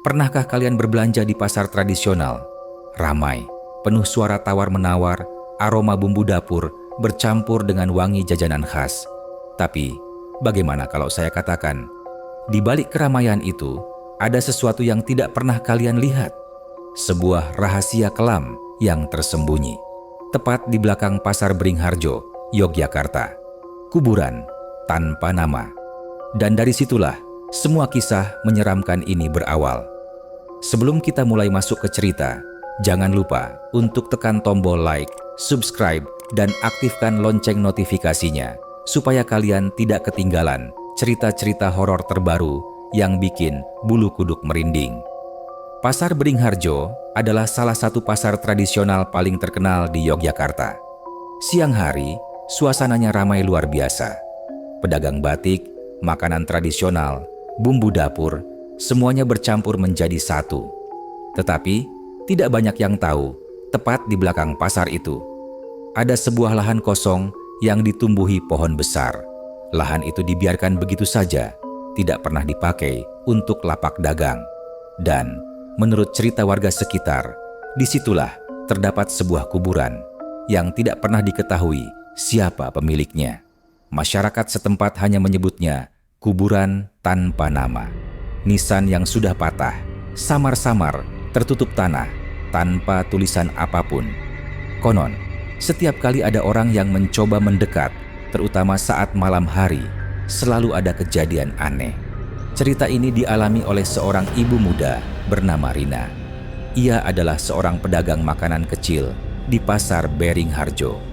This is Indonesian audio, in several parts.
Pernahkah kalian berbelanja di pasar tradisional? Ramai, penuh suara tawar-menawar, aroma bumbu dapur bercampur dengan wangi jajanan khas. Tapi, bagaimana kalau saya katakan, di balik keramaian itu, ada sesuatu yang tidak pernah kalian lihat. Sebuah rahasia kelam yang tersembunyi. Tepat di belakang Pasar Beringharjo, Yogyakarta. Kuburan tanpa nama. Dan dari situlah, semua kisah menyeramkan ini berawal. Sebelum kita mulai masuk ke cerita, jangan lupa untuk tekan tombol like, subscribe, dan aktifkan lonceng notifikasinya supaya kalian tidak ketinggalan cerita-cerita horor terbaru yang bikin bulu kuduk merinding. Pasar Beringharjo adalah salah satu pasar tradisional paling terkenal di Yogyakarta. Siang hari, suasananya ramai luar biasa. Pedagang batik, makanan tradisional, bumbu dapur, semuanya bercampur menjadi satu. Tetapi, tidak banyak yang tahu, tepat di belakang pasar itu, ada sebuah lahan kosong yang ditumbuhi pohon besar. Lahan itu dibiarkan begitu saja, tidak pernah dipakai untuk lapak dagang. Dan, menurut cerita warga sekitar, disitulah terdapat sebuah kuburan yang tidak pernah diketahui siapa pemiliknya. Masyarakat setempat hanya menyebutnya kuburan tanpa nama. Nisan yang sudah patah, samar-samar tertutup tanah, tanpa tulisan apapun. Konon, setiap kali ada orang yang mencoba mendekat, terutama saat malam hari, selalu ada kejadian aneh. Cerita ini dialami oleh seorang ibu muda bernama Rina. Ia adalah seorang pedagang makanan kecil di Pasar Beringharjo.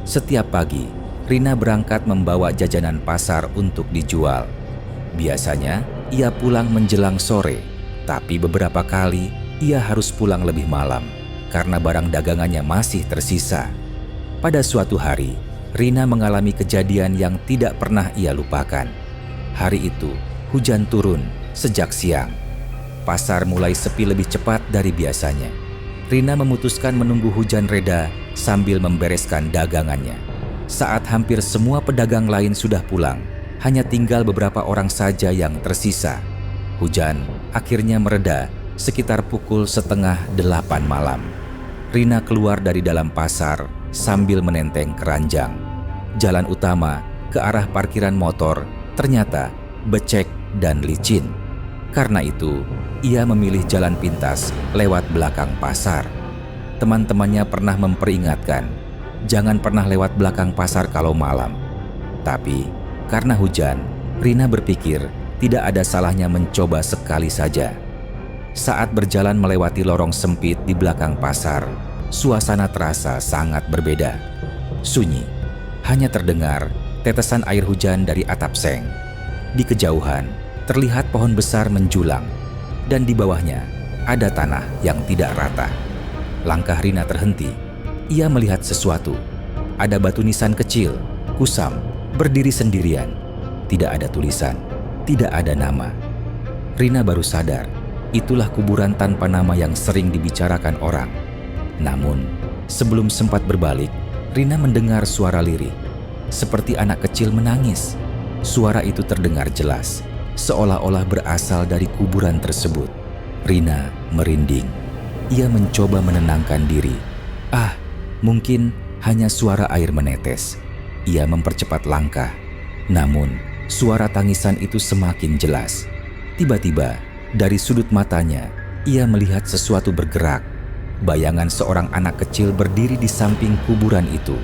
Setiap pagi, Rina berangkat membawa jajanan pasar untuk dijual. Biasanya, ia pulang menjelang sore, tapi beberapa kali ia harus pulang lebih malam karena barang dagangannya masih tersisa. Pada suatu hari, Rina mengalami kejadian yang tidak pernah ia lupakan. Hari itu, hujan turun sejak siang. Pasar mulai sepi lebih cepat dari biasanya. Rina memutuskan menunggu hujan reda sambil membereskan dagangannya. Saat hampir semua pedagang lain sudah pulang, hanya tinggal beberapa orang saja yang tersisa. Hujan akhirnya mereda sekitar pukul 7:30 malam. Rina keluar dari dalam pasar sambil menenteng keranjang. Jalan utama ke arah parkiran motor ternyata becek dan licin. Karena itu, ia memilih jalan pintas lewat belakang pasar. Teman-temannya pernah memperingatkan, jangan pernah lewat belakang pasar kalau malam. Tapi, karena hujan, Rina berpikir tidak ada salahnya mencoba sekali saja. Saat berjalan melewati lorong sempit di belakang pasar, suasana terasa sangat berbeda. Sunyi, hanya terdengar tetesan air hujan dari atap seng. Di kejauhan, terlihat pohon besar menjulang, dan di bawahnya ada tanah yang tidak rata. Langkah Rina terhenti. Ia melihat sesuatu. Ada batu nisan kecil, kusam, berdiri sendirian. Tidak ada tulisan, tidak ada nama. Rina baru sadar, itulah kuburan tanpa nama yang sering dibicarakan orang. Namun, sebelum sempat berbalik, Rina mendengar suara lirih, seperti anak kecil menangis. Suara itu terdengar jelas, seolah-olah berasal dari kuburan tersebut. Rina merinding. Ia mencoba menenangkan diri. Mungkin hanya suara air menetes. Ia mempercepat langkah. Namun, suara tangisan itu semakin jelas. Tiba-tiba, dari sudut matanya, ia melihat sesuatu bergerak. Bayangan seorang anak kecil berdiri di samping kuburan itu.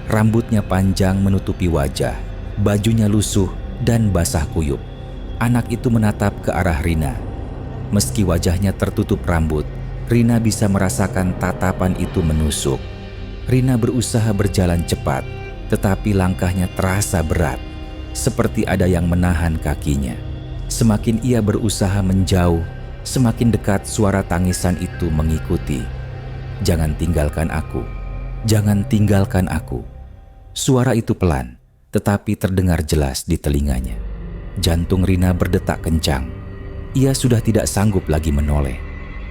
Rambutnya panjang menutupi wajah, bajunya lusuh dan basah kuyup. Anak itu menatap ke arah Rina. Meski wajahnya tertutup rambut, Rina bisa merasakan tatapan itu menusuk. Rina berusaha berjalan cepat, tetapi langkahnya terasa berat, seperti ada yang menahan kakinya. Semakin ia berusaha menjauh, semakin dekat suara tangisan itu mengikuti. "Jangan tinggalkan aku, jangan tinggalkan aku." Suara itu pelan, tetapi terdengar jelas di telinganya. Jantung Rina berdetak kencang. Ia sudah tidak sanggup lagi menoleh.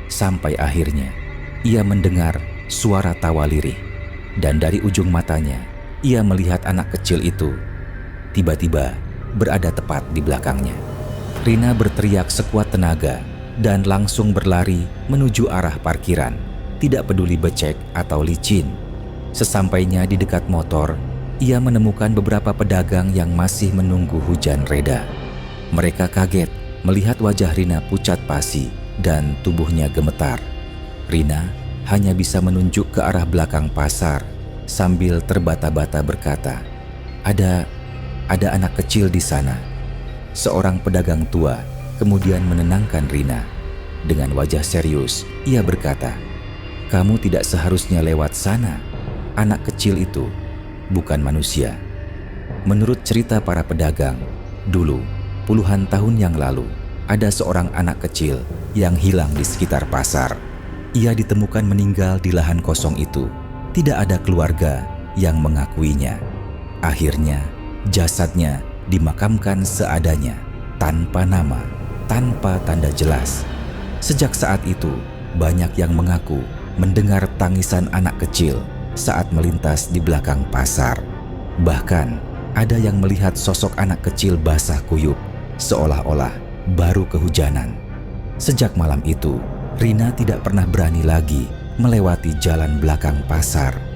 Sampai akhirnya, ia mendengar suara tawa lirih. Dan dari ujung matanya, ia melihat anak kecil itu tiba-tiba berada tepat di belakangnya. Rina berteriak sekuat tenaga, dan langsung berlari menuju arah parkiran, tidak peduli becek atau licin. Sesampainya di dekat motor, ia menemukan beberapa pedagang yang masih menunggu hujan reda. Mereka kaget melihat wajah Rina pucat pasi dan tubuhnya gemetar. Rina hanya bisa menunjuk ke arah belakang pasar sambil terbata-bata berkata, Ada anak kecil di sana." Seorang pedagang tua kemudian menenangkan Rina. Dengan wajah serius, ia berkata, "Kamu tidak seharusnya lewat sana. Anak kecil itu bukan manusia." Menurut cerita para pedagang, dulu, puluhan tahun yang lalu, ada seorang anak kecil yang hilang di sekitar pasar. Ia ditemukan meninggal di lahan kosong itu. Tidak ada keluarga yang mengakuinya. Akhirnya, jasadnya dimakamkan seadanya, tanpa nama, tanpa tanda jelas. Sejak saat itu, banyak yang mengaku mendengar tangisan anak kecil saat melintas di belakang pasar. Bahkan, ada yang melihat sosok anak kecil basah kuyup, seolah-olah baru kehujanan. Sejak malam itu, Rina tidak pernah berani lagi melewati jalan belakang pasar